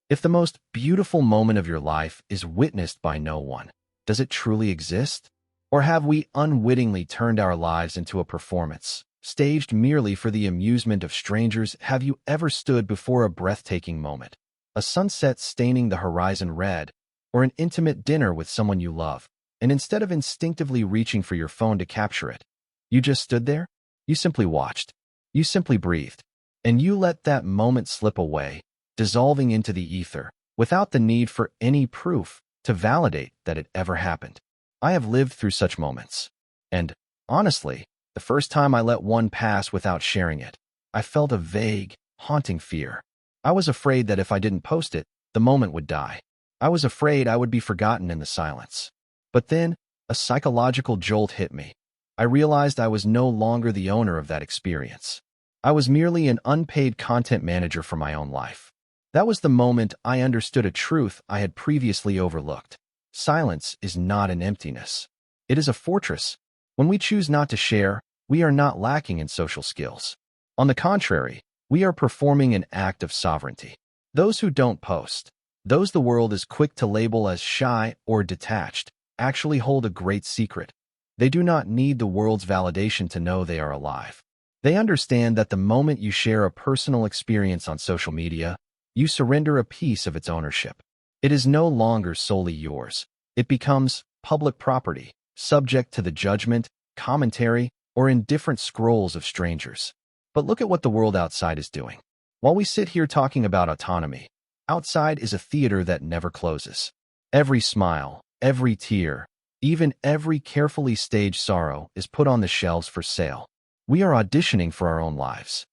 If the most beautiful moment of your life is witnessed by no one, does it truly exist? Or have we unwittingly turned our lives into a performance, staged merely for the amusement of strangers? Have you ever stood before a breathtaking moment, a sunset staining the horizon red, or an intimate dinner with someone you love, and instead of instinctively reaching for your phone to capture it, you just stood there? You simply watched. You simply breathed. And you let that moment slip away, dissolving into the ether, without the need for any proof to validate that it ever happened. I have lived through such moments. And, honestly, the first time I let one pass without sharing it, I felt a vague, haunting fear. I was afraid that if I didn't post it, the moment would die. I was afraid I would be forgotten in the silence. But then, a psychological jolt hit me. I realized I was no longer the owner of that experience. I was merely an unpaid content manager for my own life. That was the moment I understood a truth I had previously overlooked. Silence is not an emptiness. It is a fortress. When we choose not to share, we are not lacking in social skills. On the contrary, we are performing an act of sovereignty. Those who don't post, those the world is quick to label as shy or detached, actually hold a great secret. They do not need the world's validation to know they are alive. They understand that the moment you share a personal experience on social media, you surrender a piece of its ownership. It is no longer solely yours. It becomes public property, subject to the judgment, commentary, or indifferent scrolls of strangers. But look at what the world outside is doing. While we sit here talking about autonomy, outside is a theater that never closes. Every smile, every tear, even every carefully staged sorrow is put on the shelves for sale. We are auditioning for our own lives.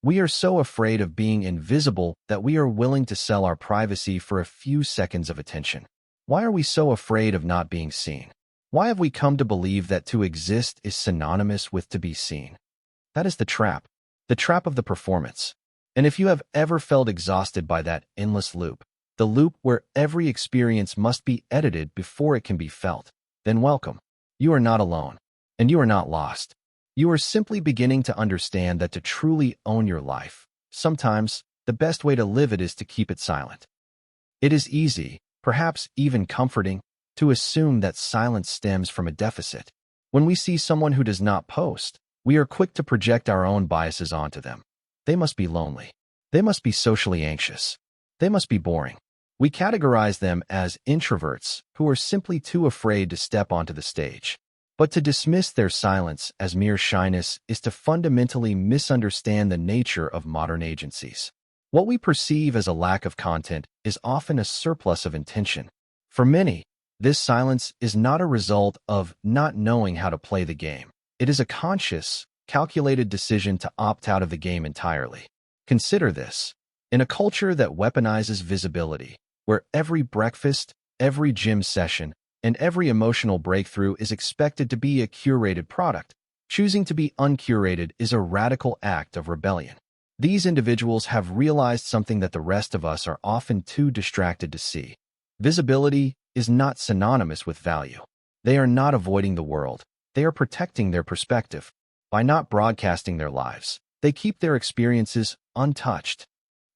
We are so afraid of being invisible that we are willing to sell our privacy for a few seconds of attention. Why are we so afraid of not being seen? Why have we come to believe that to exist is synonymous with to be seen? That is the trap of the performance. And if you have ever felt exhausted by that endless loop, the loop where every experience must be edited before it can be felt, then welcome. You are not alone, and you are not lost. You are simply beginning to understand that to truly own your life, sometimes the best way to live it is to keep it silent. It is easy, perhaps even comforting, to assume that silence stems from a deficit. When we see someone who does not post, we are quick to project our own biases onto them. They must be lonely. They must be socially anxious. They must be boring. We categorize them as introverts who are simply too afraid to step onto the stage. But to dismiss their silence as mere shyness is to fundamentally misunderstand the nature of modern agencies. What we perceive as a lack of content is often a surplus of intention. For many, this silence is not a result of not knowing how to play the game. It is a conscious, calculated decision to opt out of the game entirely. Consider this. In a culture that weaponizes visibility, where every breakfast, every gym session, and every emotional breakthrough is expected to be a curated product, choosing to be uncurated is a radical act of rebellion. These individuals have realized something that the rest of us are often too distracted to see. Visibility is not synonymous with value. They are not avoiding the world. They are protecting their perspective. By not broadcasting their lives, they keep their experiences untouched.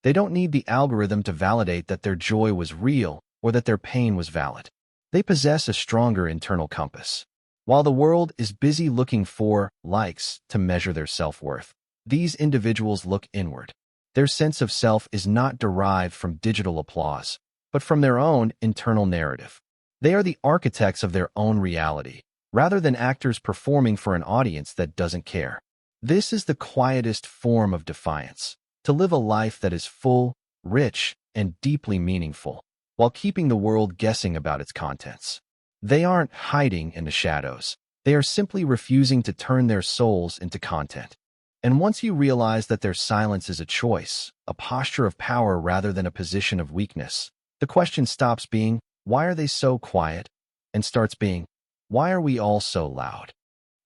They don't need the algorithm to validate that their joy was real or that their pain was valid. They possess a stronger internal compass. While the world is busy looking for likes to measure their self-worth, these individuals look inward. Their sense of self is not derived from digital applause, but from their own internal narrative. They are the architects of their own reality, rather than actors performing for an audience that doesn't care. This is the quietest form of defiance, to live a life that is full, rich, and deeply meaningful, while keeping the world guessing about its contents. They aren't hiding in the shadows. They are simply refusing to turn their souls into content. And once you realize that their silence is a choice, a posture of power rather than a position of weakness, the question stops being, why are they so quiet? And starts being, why are we all so loud?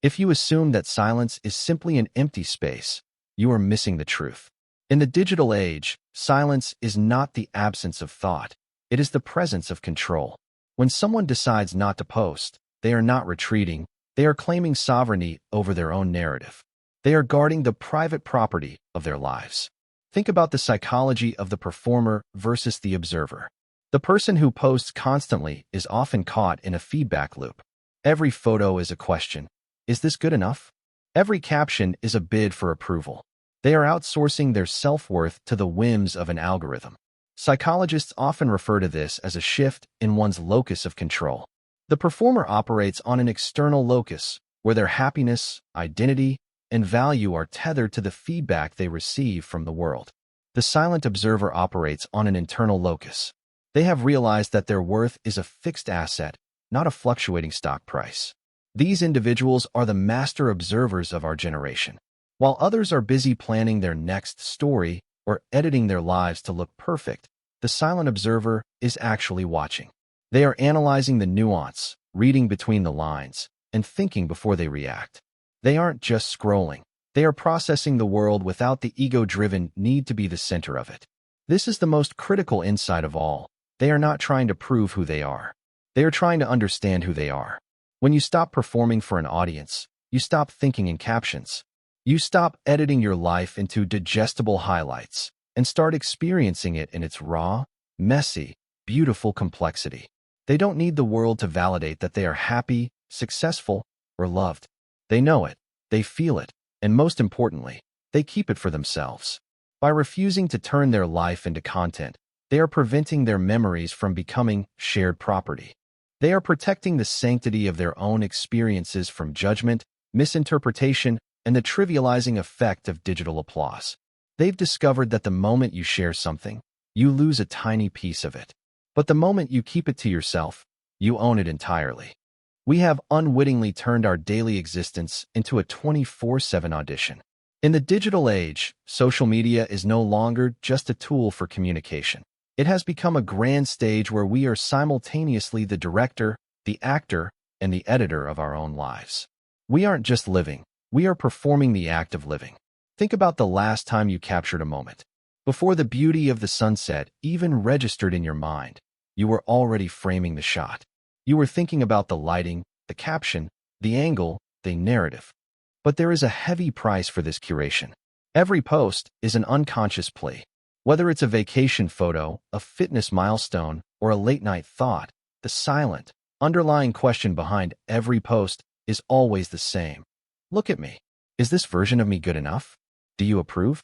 If you assume that silence is simply an empty space, you are missing the truth. In the digital age, silence is not the absence of thought. It is the presence of control. When someone decides not to post, they are not retreating. They are claiming sovereignty over their own narrative. They are guarding the private property of their lives. Think about the psychology of the performer versus the observer. The person who posts constantly is often caught in a feedback loop. Every photo is a question. Is this good enough? Every caption is a bid for approval. They are outsourcing their self-worth to the whims of an algorithm. Psychologists often refer to this as a shift in one's locus of control. The performer operates on an external locus, where their happiness, identity, and value are tethered to the feedback they receive from the world. The silent observer operates on an internal locus. They have realized that their worth is a fixed asset, not a fluctuating stock price. These individuals are the master observers of our generation. While others are busy planning their next story or editing their lives to look perfect, the silent observer is actually watching. They are analyzing the nuance, reading between the lines, and thinking before they react. They aren't just scrolling. They are processing the world without the ego-driven need to be the center of it. This is the most critical insight of all. They are not trying to prove who they are. They are trying to understand who they are. When you stop performing for an audience, you stop thinking in captions. You stop editing your life into digestible highlights and start experiencing it in its raw, messy, beautiful complexity. They don't need the world to validate that they are happy, successful, or loved. They know it, they feel it, and most importantly, they keep it for themselves. By refusing to turn their life into content, they are preventing their memories from becoming shared property. They are protecting the sanctity of their own experiences from judgment, misinterpretation, and the trivializing effect of digital applause. They've discovered that the moment you share something, you lose a tiny piece of it. But the moment you keep it to yourself, you own it entirely. We have unwittingly turned our daily existence into a 24/7 audition. In the digital age, social media is no longer just a tool for communication. It has become a grand stage where we are simultaneously the director, the actor, and the editor of our own lives. We aren't just living, we are performing the act of living. Think about the last time you captured a moment. Before the beauty of the sunset even registered in your mind, you were already framing the shot. You were thinking about the lighting, the caption, the angle, the narrative. But there is a heavy price for this curation. Every post is an unconscious plea. Whether it's a vacation photo, a fitness milestone, or a late-night thought, the silent, underlying question behind every post is always the same. Look at me. Is this version of me good enough? Do you approve?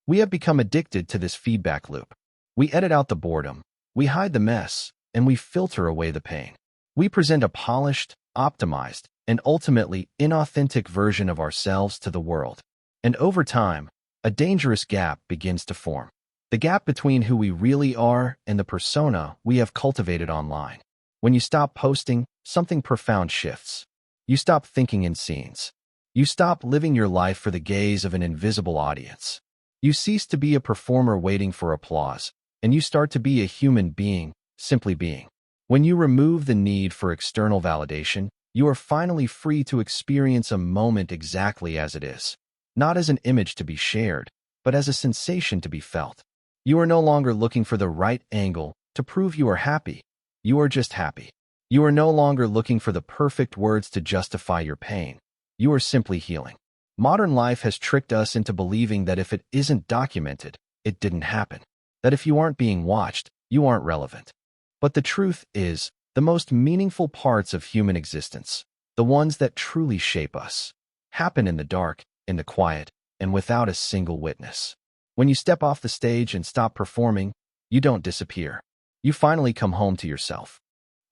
We have become addicted to this feedback loop. We edit out the boredom, we hide the mess, and we filter away the pain. We present a polished, optimized, and ultimately inauthentic version of ourselves to the world. And over time, a dangerous gap begins to form. The gap between who we really are and the persona we have cultivated online. When you stop posting, something profound shifts. You stop thinking in scenes. You stop living your life for the gaze of an invisible audience. You cease to be a performer waiting for applause, and you start to be a human being, simply being. When you remove the need for external validation, you are finally free to experience a moment exactly as it is, not as an image to be shared, but as a sensation to be felt. You are no longer looking for the right angle to prove you are happy. You are just happy. You are no longer looking for the perfect words to justify your pain. You are simply healing. Modern life has tricked us into believing that if it isn't documented, it didn't happen. That if you aren't being watched, you aren't relevant. But the truth is, the most meaningful parts of human existence, the ones that truly shape us, happen in the dark, in the quiet, and without a single witness. When you step off the stage and stop performing, you don't disappear. You finally come home to yourself.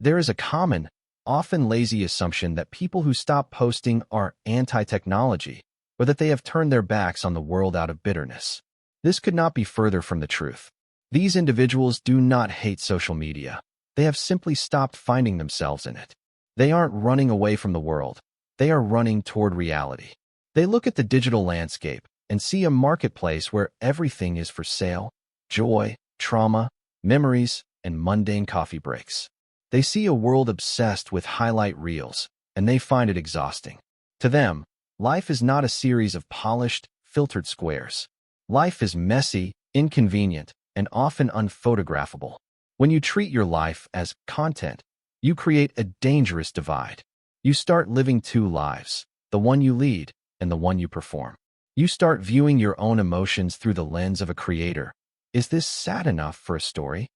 There is a common, often lazy assumption that people who stop posting are anti-technology, or that they have turned their backs on the world out of bitterness. This could not be further from the truth. These individuals do not hate social media. They have simply stopped finding themselves in it. They aren't running away from the world. They are running toward reality. They look at the digital landscape and see a marketplace where everything is for sale: joy, trauma, memories, and mundane coffee breaks. They see a world obsessed with highlight reels, and they find it exhausting. To them, life is not a series of polished, filtered squares. Life is messy, inconvenient, and often unphotographable. When you treat your life as content, you create a dangerous divide. You start living two lives, the one you lead and the one you perform. You start viewing your own emotions through the lens of a creator. Is this sad enough for a story?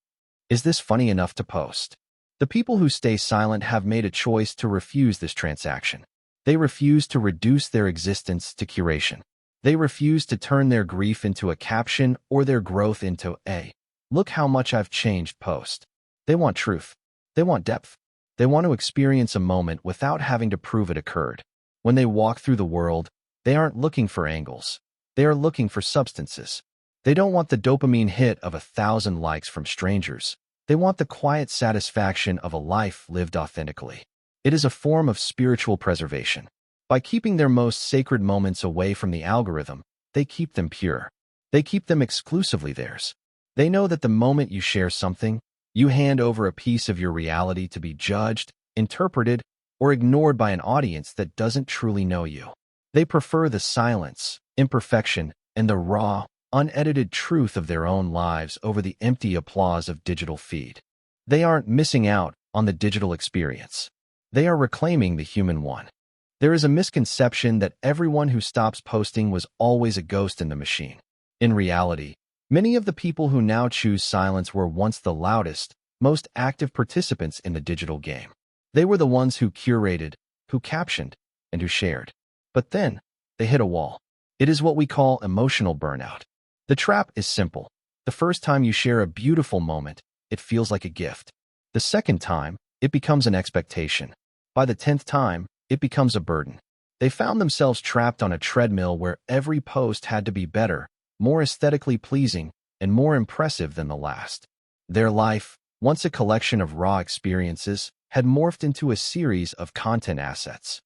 Is this funny enough to post? The people who stay silent have made a choice to refuse this transaction. They refuse to reduce their existence to curation. They refuse to turn their grief into a caption or their growth into a "look how much I've changed" post. They want truth. They want depth. They want to experience a moment without having to prove it occurred. When they walk through the world, they aren't looking for angles. They are looking for substances. They don't want the dopamine hit of 1,000 likes from strangers. They want the quiet satisfaction of a life lived authentically. It is a form of spiritual preservation. By keeping their most sacred moments away from the algorithm, they keep them pure. They keep them exclusively theirs. They know that the moment you share something, you hand over a piece of your reality to be judged, interpreted, or ignored by an audience that doesn't truly know you. They prefer the silence, imperfection, and the raw, unedited truth of their own lives over the empty applause of digital feed. They aren't missing out on the digital experience. They are reclaiming the human one. There is a misconception that everyone who stops posting was always a ghost in the machine. In reality, many of the people who now choose silence were once the loudest, most active participants in the digital game. They were the ones who curated, who captioned, and who shared. But then, they hit a wall. It is what we call emotional burnout. The trap is simple. The first time you share a beautiful moment, it feels like a gift. The second time, it becomes an expectation. By the 10th time, it becomes a burden. They found themselves trapped on a treadmill where every post had to be better, more aesthetically pleasing, and more impressive than the last. Their life, once a collection of raw experiences, had morphed into a series of content assets.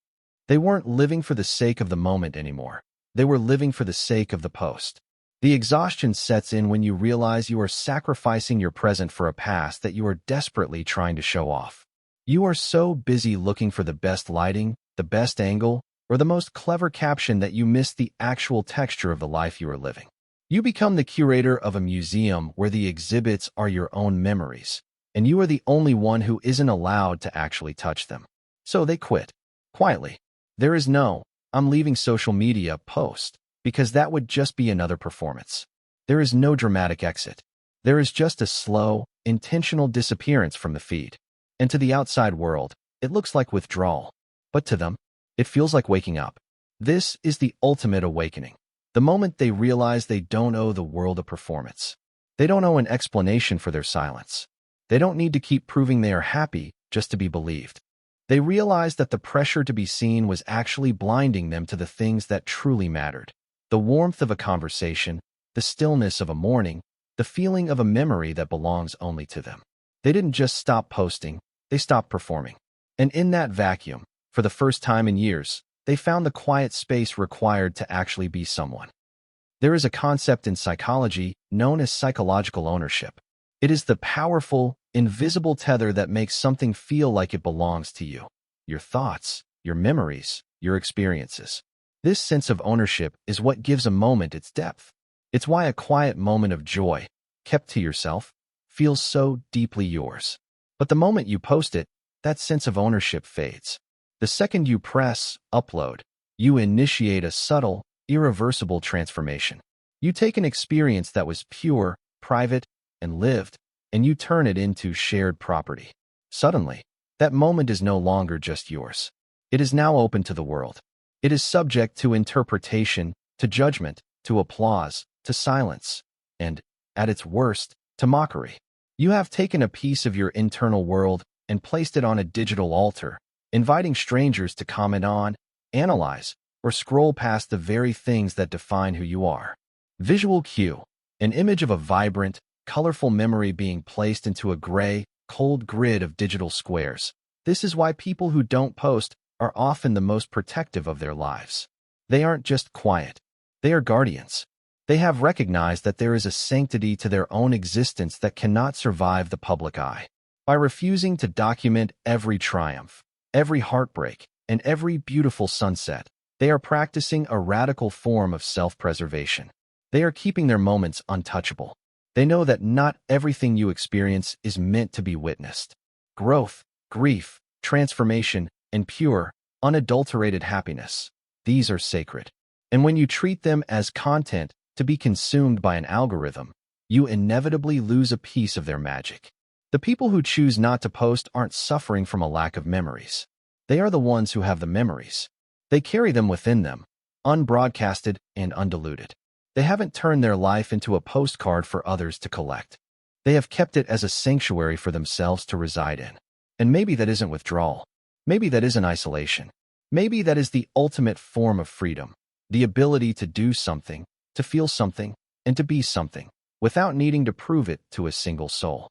They weren't living for the sake of the moment anymore. They were living for the sake of the post. The exhaustion sets in when you realize you are sacrificing your present for a past that you are desperately trying to show off. You are so busy looking for the best lighting, the best angle, or the most clever caption that you miss the actual texture of the life you are living. You become the curator of a museum where the exhibits are your own memories, and you are the only one who isn't allowed to actually touch them. So they quit. Quietly. There is no "I'm leaving social media" post, because that would just be another performance. There is no dramatic exit. There is just a slow, intentional disappearance from the feed. And to the outside world, it looks like withdrawal. But to them, it feels like waking up. This is the ultimate awakening. The moment they realize they don't owe the world a performance. They don't owe an explanation for their silence. They don't need to keep proving they are happy just to be believed. They realize that the pressure to be seen was actually blinding them to the things that truly mattered. The warmth of a conversation, the stillness of a morning, the feeling of a memory that belongs only to them. They didn't just stop posting, they stopped performing. And in that vacuum, for the first time in years, they found the quiet space required to actually be someone. There is a concept in psychology known as psychological ownership. It is the powerful, invisible tether that makes something feel like it belongs to you. Your thoughts, your memories, your experiences. This sense of ownership is what gives a moment its depth. It's why a quiet moment of joy, kept to yourself, feels so deeply yours. But the moment you post it, that sense of ownership fades. The second you press upload, you initiate a subtle, irreversible transformation. You take an experience that was pure, private, and lived, and you turn it into shared property. Suddenly, that moment is no longer just yours. It is now open to the world. It is subject to interpretation, to judgment, to applause, to silence, and, at its worst, to mockery. You have taken a piece of your internal world and placed it on a digital altar, inviting strangers to comment on, analyze, or scroll past the very things that define who you are. Visual cue, an image of a vibrant, colorful memory being placed into a gray, cold grid of digital squares. This is why people who don't post are often the most protective of their lives. They aren't just quiet. They are guardians. They have recognized that there is a sanctity to their own existence that cannot survive the public eye. By refusing to document every triumph, every heartbreak, and every beautiful sunset, they are practicing a radical form of self-preservation. They are keeping their moments untouchable. They know that not everything you experience is meant to be witnessed. Growth, grief, transformation, and pure, unadulterated happiness. These are sacred. And when you treat them as content to be consumed by an algorithm, you inevitably lose a piece of their magic. The people who choose not to post aren't suffering from a lack of memories. They are the ones who have the memories. They carry them within them, unbroadcasted and undiluted. They haven't turned their life into a postcard for others to collect. They have kept it as a sanctuary for themselves to reside in. And maybe that isn't withdrawal. Maybe that isn't isolation. Maybe that is the ultimate form of freedom, the ability to do something, to feel something, and to be something, without needing to prove it to a single soul.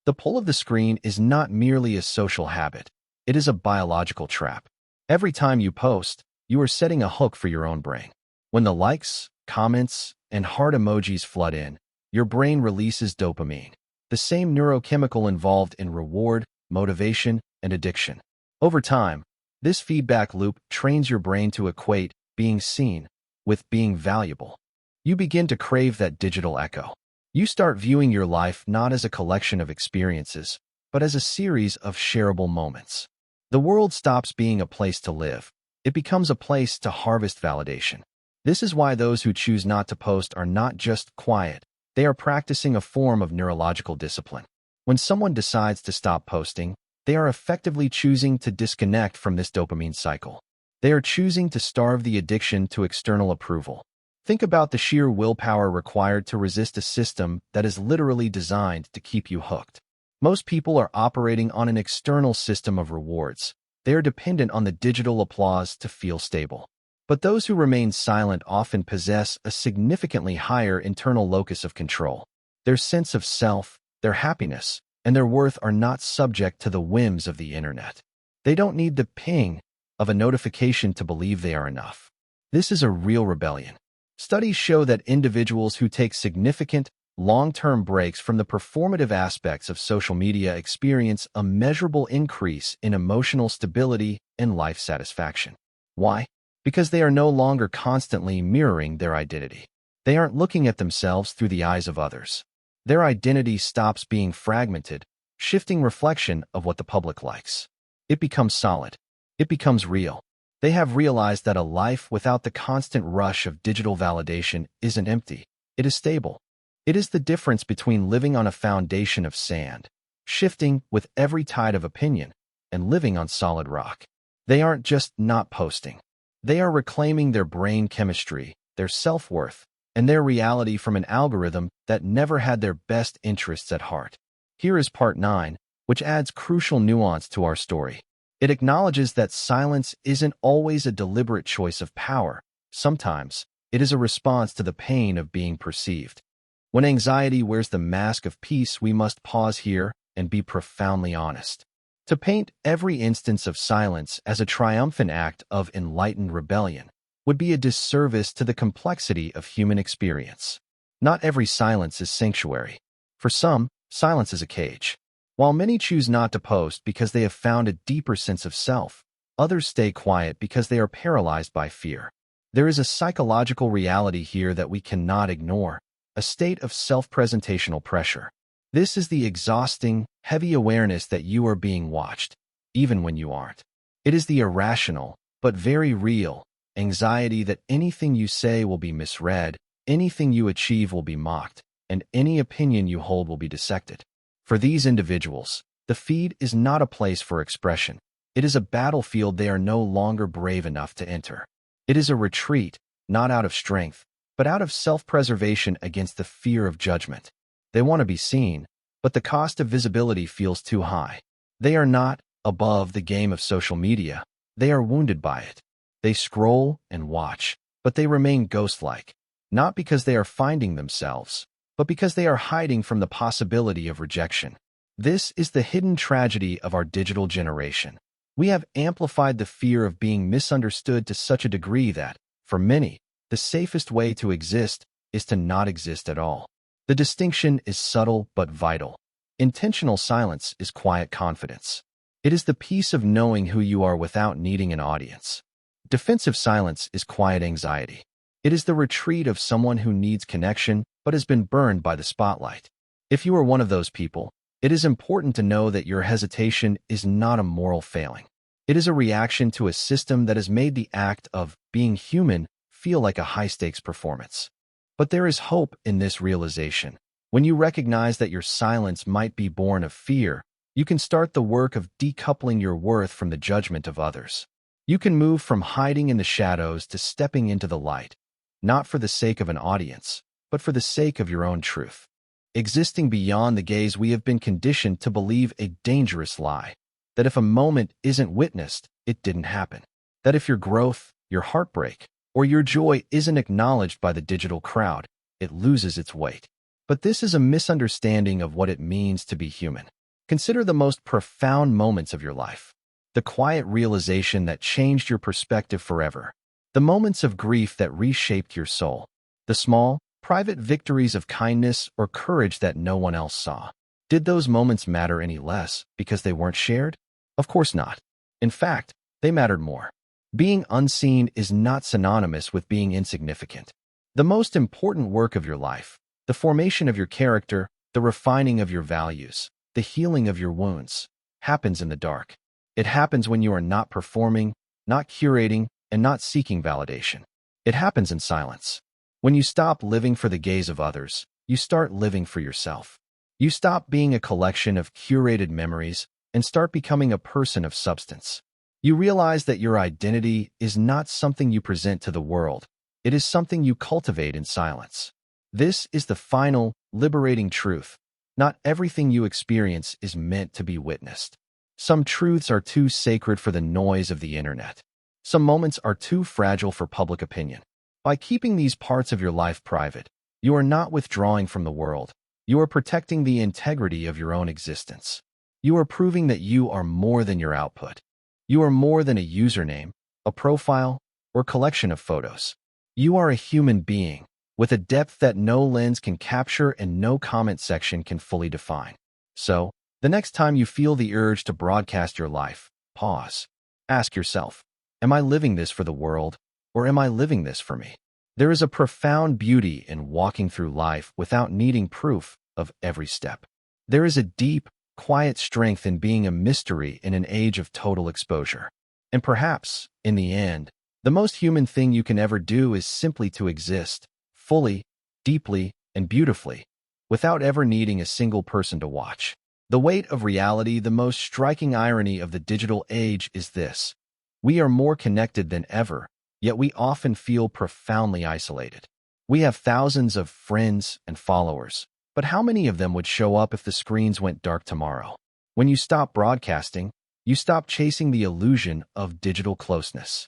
The pull of the screen is not merely a social habit. It is a biological trap. Every time you post, you are setting a hook for your own brain. When the likes, comments, and heart emojis flood in, your brain releases dopamine, the same neurochemical involved in reward, motivation, and addiction. Over time, this feedback loop trains your brain to equate being seen with being valuable. You begin to crave that digital echo. You start viewing your life not as a collection of experiences, but as a series of shareable moments. The world stops being a place to live. It becomes a place to harvest validation. This is why those who choose not to post are not just quiet. They are practicing a form of neurological discipline. When someone decides to stop posting, they are effectively choosing to disconnect from this dopamine cycle. They are choosing to starve the addiction to external approval. Think about the sheer willpower required to resist a system that is literally designed to keep you hooked. Most people are operating on an external system of rewards. They are dependent on the digital applause to feel stable. But those who remain silent often possess a significantly higher internal locus of control. Their sense of self, their happiness, and their worth are not subject to the whims of the internet. They don't need the ping of a notification to believe they are enough. This is a real rebellion. Studies show that individuals who take significant, long-term breaks from the performative aspects of social media experience a measurable increase in emotional stability and life satisfaction. Why? Because they are no longer constantly mirroring their identity. They aren't looking at themselves through the eyes of others. Their identity stops being fragmented, shifting reflection of what the public likes. It becomes solid. It becomes real. They have realized that a life without the constant rush of digital validation isn't empty. It is stable. It is the difference between living on a foundation of sand, shifting with every tide of opinion, and living on solid rock. They aren't just not posting. They are reclaiming their brain chemistry, their self-worth, and their reality from an algorithm that never had their best interests at heart. Here is part 9, which adds crucial nuance to our story. It acknowledges that silence isn't always a deliberate choice of power. Sometimes, it is a response to the pain of being perceived. When anxiety wears the mask of peace, we must pause here and be profoundly honest. To paint every instance of silence as a triumphant act of enlightened rebellion would be a disservice to the complexity of human experience. Not every silence is sanctuary. For some, silence is a cage. While many choose not to post because they have found a deeper sense of self, others stay quiet because they are paralyzed by fear. There is a psychological reality here that we cannot ignore, a state of self-presentational pressure. This is the exhausting, heavy awareness that you are being watched, even when you aren't. It is the irrational, but very real, anxiety that anything you say will be misread, anything you achieve will be mocked, and any opinion you hold will be dissected. For these individuals, the feed is not a place for expression. It is a battlefield they are no longer brave enough to enter. It is a retreat, not out of strength, but out of self-preservation against the fear of judgment. They want to be seen, but the cost of visibility feels too high. They are not above the game of social media. They are wounded by it. They scroll and watch, but they remain ghost-like, not because they are finding themselves, but because they are hiding from the possibility of rejection. This is the hidden tragedy of our digital generation. We have amplified the fear of being misunderstood to such a degree that, for many, the safest way to exist is to not exist at all. The distinction is subtle but vital. Intentional silence is quiet confidence. It is the peace of knowing who you are without needing an audience. Defensive silence is quiet anxiety. It is the retreat of someone who needs connection but has been burned by the spotlight. If you are one of those people, it is important to know that your hesitation is not a moral failing. It is a reaction to a system that has made the act of being human feel like a high-stakes performance. But there is hope in this realization. When you recognize that your silence might be born of fear, you can start the work of decoupling your worth from the judgment of others. You can move from hiding in the shadows to stepping into the light, not for the sake of an audience, but for the sake of your own truth. Existing beyond the gaze, we have been conditioned to believe a dangerous lie, that if a moment isn't witnessed, it didn't happen. That if your growth, your heartbreak, or your joy isn't acknowledged by the digital crowd, it loses its weight. But this is a misunderstanding of what it means to be human. Consider the most profound moments of your life. The quiet realization that changed your perspective forever. The moments of grief that reshaped your soul. The small, private victories of kindness or courage that no one else saw. Did those moments matter any less because they weren't shared? Of course not. In fact, they mattered more. Being unseen is not synonymous with being insignificant. The most important work of your life, the formation of your character, the refining of your values, the healing of your wounds, happens in the dark. It happens when you are not performing, not curating, and not seeking validation. It happens in silence. When you stop living for the gaze of others, you start living for yourself. You stop being a collection of curated memories and start becoming a person of substance. You realize that your identity is not something you present to the world. It is something you cultivate in silence. This is the final, liberating truth. Not everything you experience is meant to be witnessed. Some truths are too sacred for the noise of the internet. Some moments are too fragile for public opinion. By keeping these parts of your life private, you are not withdrawing from the world. You are protecting the integrity of your own existence. You are proving that you are more than your output. You are more than a username, a profile, or collection of photos. You are a human being, with a depth that no lens can capture and no comment section can fully define. So, the next time you feel the urge to broadcast your life, pause. Ask yourself, am I living this for the world, or am I living this for me? There is a profound beauty in walking through life without needing proof of every step. There is a deep, quiet strength in being a mystery in an age of total exposure. And perhaps, in the end, the most human thing you can ever do is simply to exist, fully, deeply, and beautifully, without ever needing a single person to watch. The weight of reality, the most striking irony of the digital age is this. We are more connected than ever, yet we often feel profoundly isolated. We have thousands of friends and followers, but how many of them would show up if the screens went dark tomorrow? When you stop broadcasting, you stop chasing the illusion of digital closeness.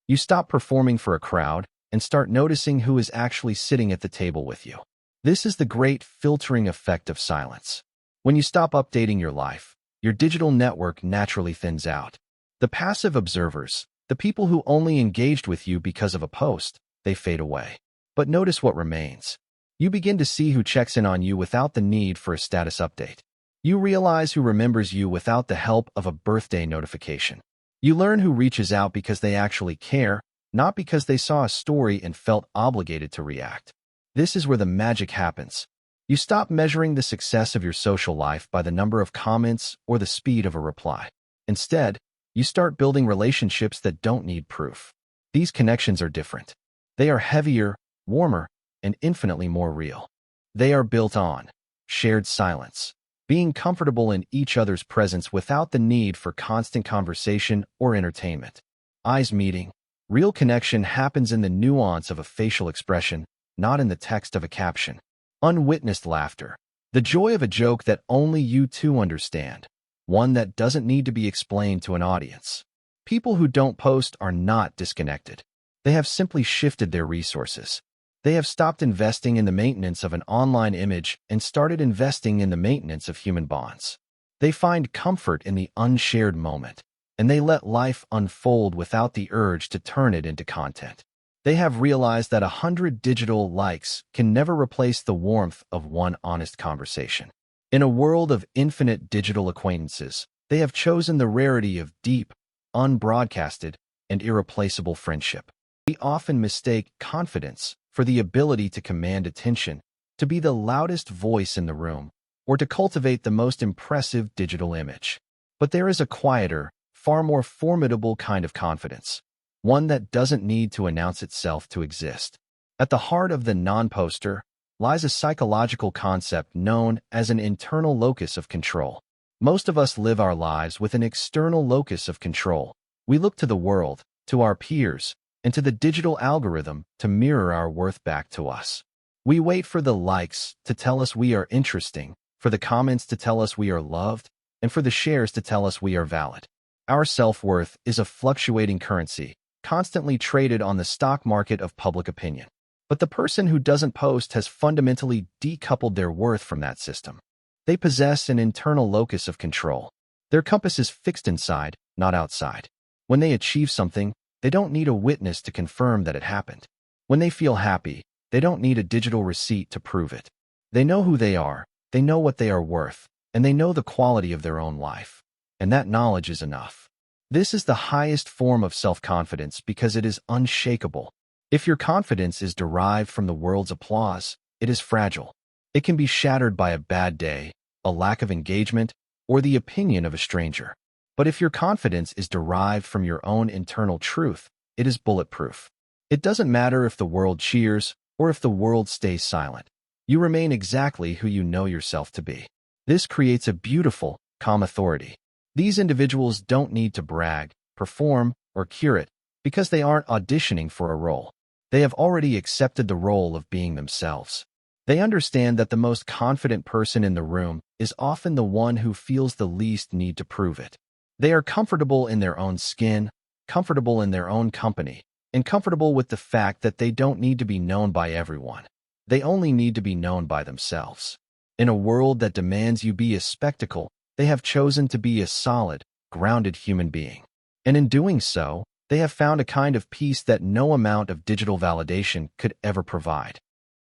You stop performing for a crowd and start noticing who is actually sitting at the table with you. This is the great filtering effect of silence. When you stop updating your life, your digital network naturally thins out. The passive observers, the people who only engaged with you because of a post, they fade away. But notice what remains. You begin to see who checks in on you without the need for a status update. You realize who remembers you without the help of a birthday notification. You learn who reaches out because they actually care, not because they saw a story and felt obligated to react. This is where the magic happens. You stop measuring the success of your social life by the number of comments or the speed of a reply. Instead, you start building relationships that don't need proof. These connections are different. They are heavier, warmer, and infinitely more real. They are built on shared silence, being comfortable in each other's presence without the need for constant conversation or entertainment. Eyes meeting. Real connection happens in the nuance of a facial expression, not in the text of a caption. Unwitnessed laughter. The joy of a joke that only you two understand. One that doesn't need to be explained to an audience. People who don't post are not disconnected. They have simply shifted their resources. They have stopped investing in the maintenance of an online image and started investing in the maintenance of human bonds. They find comfort in the unshared moment, and they let life unfold without the urge to turn it into content. They have realized that 100 digital likes can never replace the warmth of one honest conversation. In a world of infinite digital acquaintances, they have chosen the rarity of deep, unbroadcasted, and irreplaceable friendship. We often mistake confidence for the ability to command attention, to be the loudest voice in the room, or to cultivate the most impressive digital image. But there is a quieter, far more formidable kind of confidence. one that doesn't need to announce itself to exist. At the heart of the non-poster lies a psychological concept known as an internal locus of control. Most of us live our lives with an external locus of control. We look to the world, to our peers, and to the digital algorithm to mirror our worth back to us. We wait for the likes to tell us we are interesting, for the comments to tell us we are loved, and for the shares to tell us we are valid. Our self-worth is a fluctuating currency, constantly traded on the stock market of public opinion. But the person who doesn't post has fundamentally decoupled their worth from that system. They possess an internal locus of control. Their compass is fixed inside, not outside. When they achieve something, they don't need a witness to confirm that it happened. When they feel happy, they don't need a digital receipt to prove it. They know who they are, they know what they are worth, and they know the quality of their own life. And that knowledge is enough. This is the highest form of self-confidence because it is unshakable. If your confidence is derived from the world's applause, it is fragile. It can be shattered by a bad day, a lack of engagement, or the opinion of a stranger. But if your confidence is derived from your own internal truth, it is bulletproof. It doesn't matter if the world cheers or if the world stays silent. You remain exactly who you know yourself to be. This creates a beautiful, calm authority. These individuals don't need to brag, perform, or curate because they aren't auditioning for a role. They have already accepted the role of being themselves. They understand that the most confident person in the room is often the one who feels the least need to prove it. They are comfortable in their own skin, comfortable in their own company, and comfortable with the fact that they don't need to be known by everyone. They only need to be known by themselves. In a world that demands you be a spectacle, they have chosen to be a solid, grounded human being. And in doing so, they have found a kind of peace that no amount of digital validation could ever provide.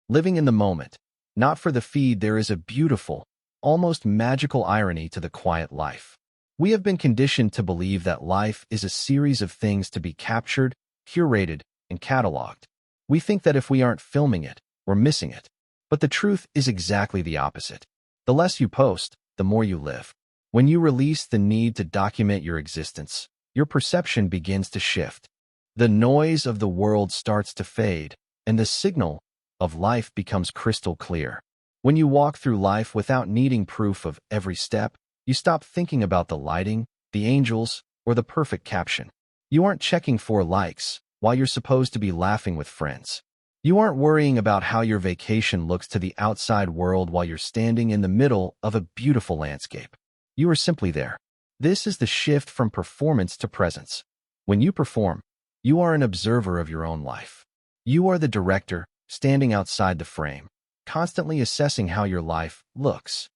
Living in the moment, not for the feed, there is a beautiful, almost magical irony to the quiet life. We have been conditioned to believe that life is a series of things to be captured, curated, and cataloged. We think that if we aren't filming it, we're missing it. But the truth is exactly the opposite. The less you post, the more you live. When you release the need to document your existence, your perception begins to shift. The noise of the world starts to fade, and the signal of life becomes crystal clear. When you walk through life without needing proof of every step, you stop thinking about the lighting, the angels, or the perfect caption. You aren't checking for likes while you're supposed to be laughing with friends. You aren't worrying about how your vacation looks to the outside world while you're standing in the middle of a beautiful landscape. You are simply there. This is the shift from performance to presence. When you perform, you are an observer of your own life. You are the director, standing outside the frame, constantly assessing how your life looks.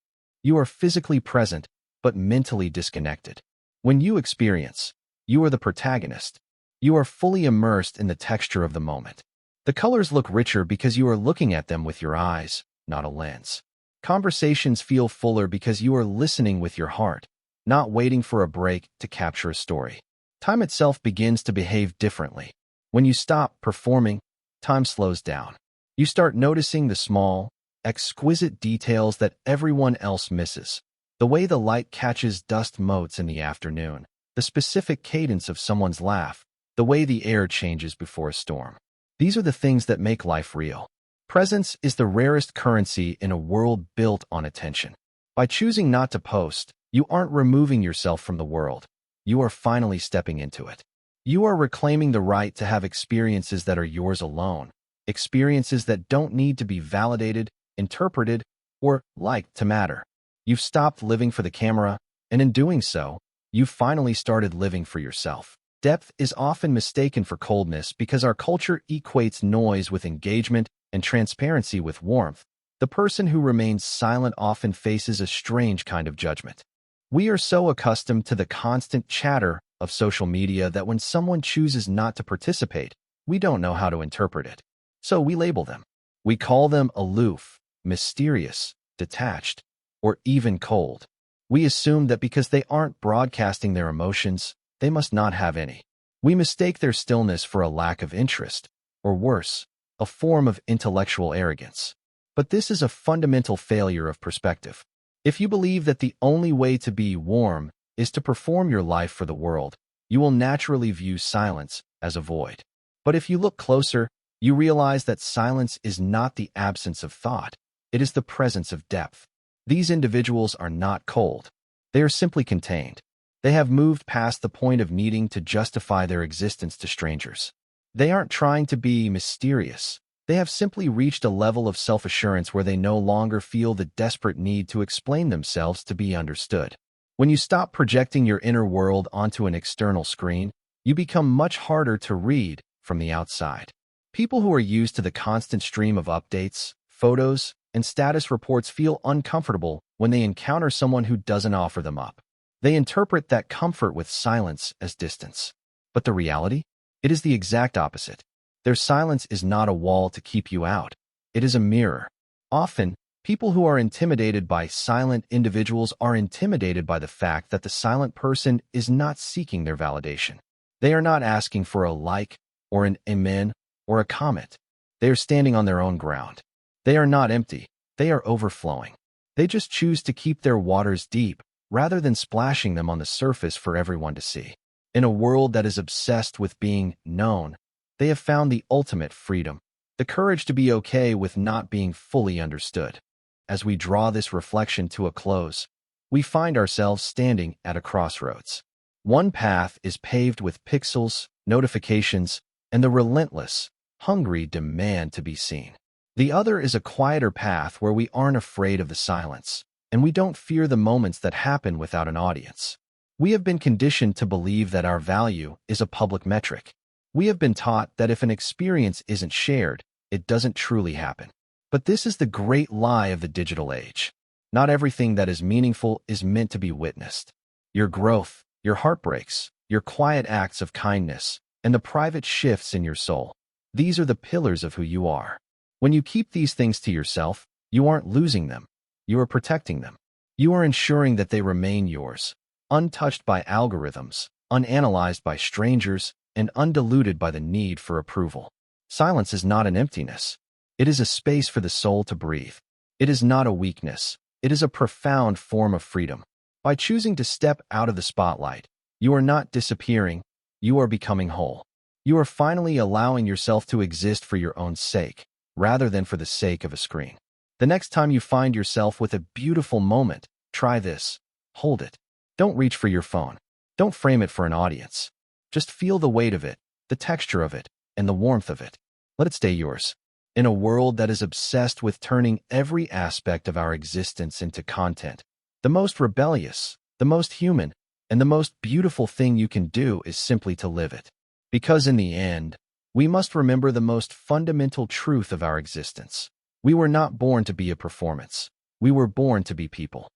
You are physically present, but mentally disconnected. When you experience, you are the protagonist. You are fully immersed in the texture of the moment. The colors look richer because you are looking at them with your eyes, not a lens. Conversations feel fuller because you are listening with your heart, not waiting for a break to capture a story. Time itself begins to behave differently. When you stop performing, time slows down. You start noticing the small, exquisite details that everyone else misses. The way the light catches dust motes in the afternoon, the specific cadence of someone's laugh, the way the air changes before a storm. These are the things that make life real. Presence is the rarest currency in a world built on attention. By choosing not to post, you aren't removing yourself from the world. You are finally stepping into it. You are reclaiming the right to have experiences that are yours alone, experiences that don't need to be validated, interpreted, or liked to matter. You've stopped living for the camera, and in doing so, you've finally started living for yourself. Depth is often mistaken for coldness because our culture equates noise with engagement and transparency with warmth. The person who remains silent often faces a strange kind of judgment. We are so accustomed to the constant chatter of social media that when someone chooses not to participate, we don't know how to interpret it. So we label them. We call them aloof, mysterious, detached, or even cold. We assume that because they aren't broadcasting their emotions, they must not have any. We mistake their stillness for a lack of interest, or worse, a form of intellectual arrogance. But this is a fundamental failure of perspective. If you believe that the only way to be warm is to perform your life for the world, you will naturally view silence as a void. But if you look closer, you realize that silence is not the absence of thought. It is the presence of depth. These individuals are not cold. They are simply contained. They have moved past the point of needing to justify their existence to strangers. They aren't trying to be mysterious. They have simply reached a level of self-assurance where they no longer feel the desperate need to explain themselves to be understood. When you stop projecting your inner world onto an external screen, you become much harder to read from the outside. People who are used to the constant stream of updates, photos, and status reports feel uncomfortable when they encounter someone who doesn't offer them up. They interpret that comfort with silence as distance. But the reality? It is the exact opposite. Their silence is not a wall to keep you out. It is a mirror. Often, people who are intimidated by silent individuals are intimidated by the fact that the silent person is not seeking their validation. They are not asking for a like, or an amen, or a comment. They are standing on their own ground. They are not empty. They are overflowing. They just choose to keep their waters deep, rather than splashing them on the surface for everyone to see. In a world that is obsessed with being known, they have found the ultimate freedom, the courage to be okay with not being fully understood. As we draw this reflection to a close, we find ourselves standing at a crossroads. One path is paved with pixels, notifications, and the relentless, hungry demand to be seen. The other is a quieter path where we aren't afraid of the silence, and we don't fear the moments that happen without an audience. We have been conditioned to believe that our value is a public metric. We have been taught that if an experience isn't shared, it doesn't truly happen. But this is the great lie of the digital age. Not everything that is meaningful is meant to be witnessed. Your growth, your heartbreaks, your quiet acts of kindness, and the private shifts in your soul. These are the pillars of who you are. When you keep these things to yourself, you aren't losing them. You are protecting them. You are ensuring that they remain yours, untouched by algorithms, unanalyzed by strangers, and undiluted by the need for approval. Silence is not an emptiness. It is a space for the soul to breathe. It is not a weakness. It is a profound form of freedom. By choosing to step out of the spotlight, you are not disappearing. You are becoming whole. You are finally allowing yourself to exist for your own sake, rather than for the sake of a screen. The next time you find yourself with a beautiful moment, try this. Hold it. Don't reach for your phone. Don't frame it for an audience. Just feel the weight of it, the texture of it, and the warmth of it. Let it stay yours. In a world that is obsessed with turning every aspect of our existence into content, the most rebellious, the most human, and the most beautiful thing you can do is simply to live it. Because in the end, we must remember the most fundamental truth of our existence. We were not born to be a performance. We were born to be people.